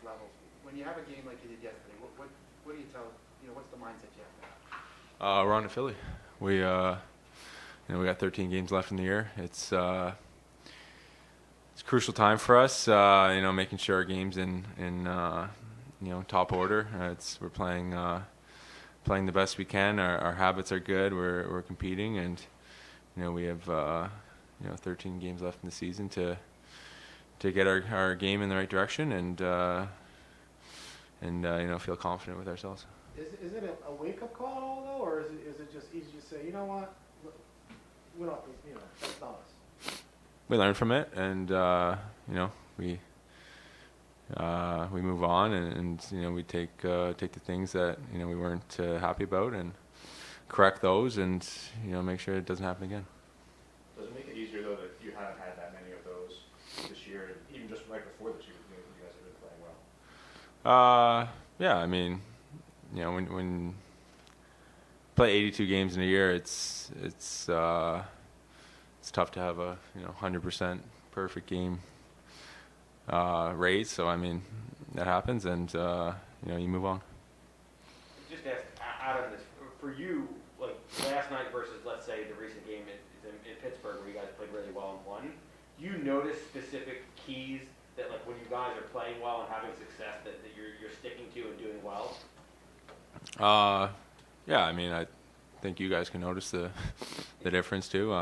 levels. When you have a game like you did yesterday, what do you tell? What's the mindset you have to have? We're on to Philly. We we got 13 games left in the year. It's a crucial time for us. Making sure our game's in top order. We're playing the best we can. Our habits are good. We're competing, and we have 13 games left in the season to get our game in the right direction and feel confident with ourselves. Is it a wake up call at all though, or is it just easy to say, you know what, we don't, that's not us. We learn from it, and we move on, and we take the things that we weren't happy about and correct those, and make sure it doesn't happen again. Does it make it easier though that you haven't had that many of those this year, and even just right before this year, you guys have been playing well? Yeah, I mean, when you play 82 games in a year, it's tough to have a 100% perfect game rate. So I mean, that happens, and you move on. Just ask out of this for you, like last night versus let's say the recent game in Pittsburgh where you guys played really well and won. Do you notice specific keys that like when you guys are playing well and having success that you're sticking to and doing well? Yeah, I mean, I think you guys can notice the difference too.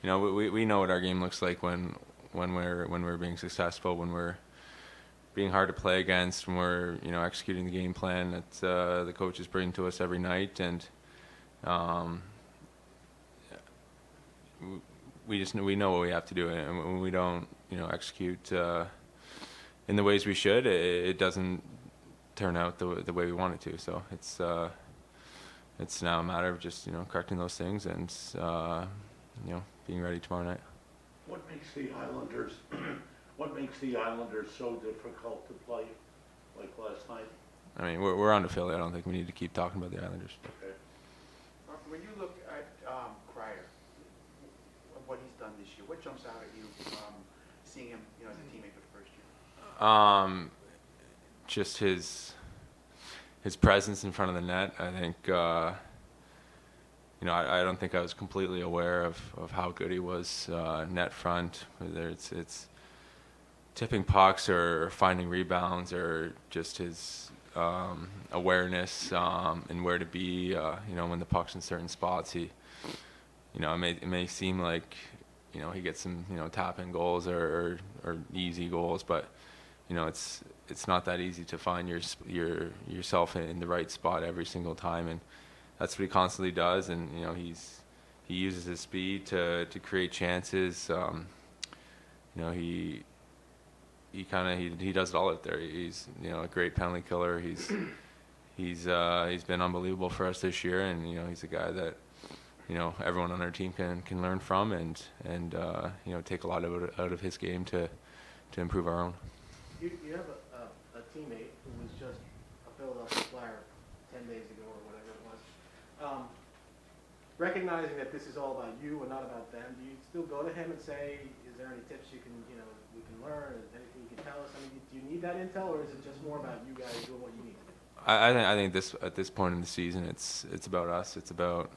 We know what our game looks like when we're being successful, when we're being hard to play against, when we're executing the game plan that the coaches bring to us every night, and we know what we have to do, and when we don't execute in the ways we should, it doesn't turn out the way we want it to. So it's now a matter of just correcting those things and being ready tomorrow night. What makes the Islanders so difficult to play like last night? I mean, we're on to Philly. I don't think we need to keep talking about the Islanders. Okay. When you look at Kreider, what he's done this year, what jumps out at you seeing him as a teammate for the first year? Just his presence in front of the net. I think I don't think I was completely aware of how good he was net front, whether it's tipping pucks or finding rebounds or just his awareness and where to be. When the puck's in certain spots, it may seem like he gets some tap in goals or easy goals, but it's not that easy to find yourself in the right spot every single time, and that's what he constantly does. And he uses his speed to create chances. He does it all out there. He's a great penalty killer. He's been unbelievable for us this year, and he's a guy that everyone on our team can learn from and take a lot out of his game to improve our own. You have a teammate who was just a Philadelphia Flyer 10 days ago or whatever it was. Recognizing that this is all about you and not about them, do you still go to him and say, is there any tips we can learn? Is there anything you can tell us? I mean, do you need that intel, or is it just more about you guys doing what you need to do? I think at this point in the season, it's about us. It's about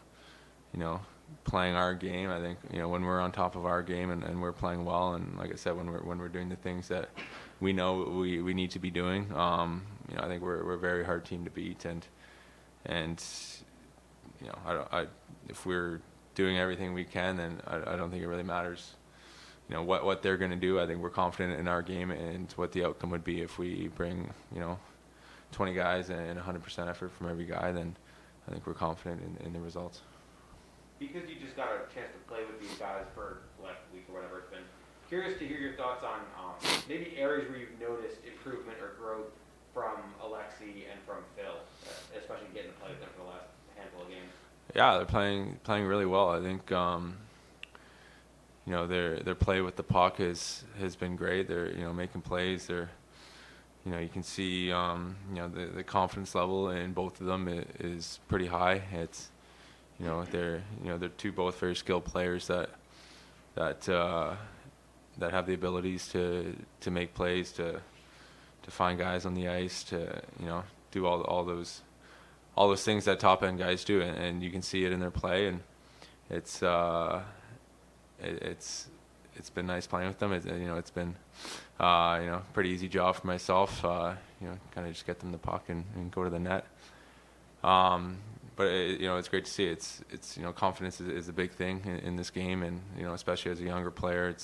playing our game. I think when we're on top of our game and we're playing well, and like I said, when we're doing the things that we know we need to be doing, I think we're a very hard team to beat, and if we're doing everything we can, then I don't think it really matters what they're going to do. I think we're confident in our game and what the outcome would be if we bring 20 guys and 100% effort from every guy. Then I think we're confident in the results. Because you just got a chance to play with these guys for last week or whatever it's been, curious to hear your thoughts on maybe areas where you've noticed improvement or growth from Alexi and from Phil, especially getting to play with them for the last handful of games. Yeah, they're playing really well. I think their play with the puck has been great. They're making plays. They're you can see the confidence level in both of them is pretty high. It's they're both very skilled players that have the abilities to make plays, to find guys on the ice, to do all those things that top end guys do, and you can see it in their play, and it's been nice playing with them. It's been pretty easy job for myself. Kind of just get them the puck and go to the net. But it's great to see. It's confidence is a big thing in this game, and especially as a younger player,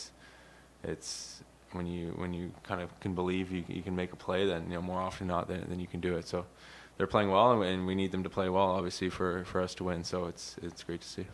it's when you kind of can believe you can make a play, then more often than not then you can do it. So they're playing well, and we need them to play well, obviously, for us to win. So it's great to see.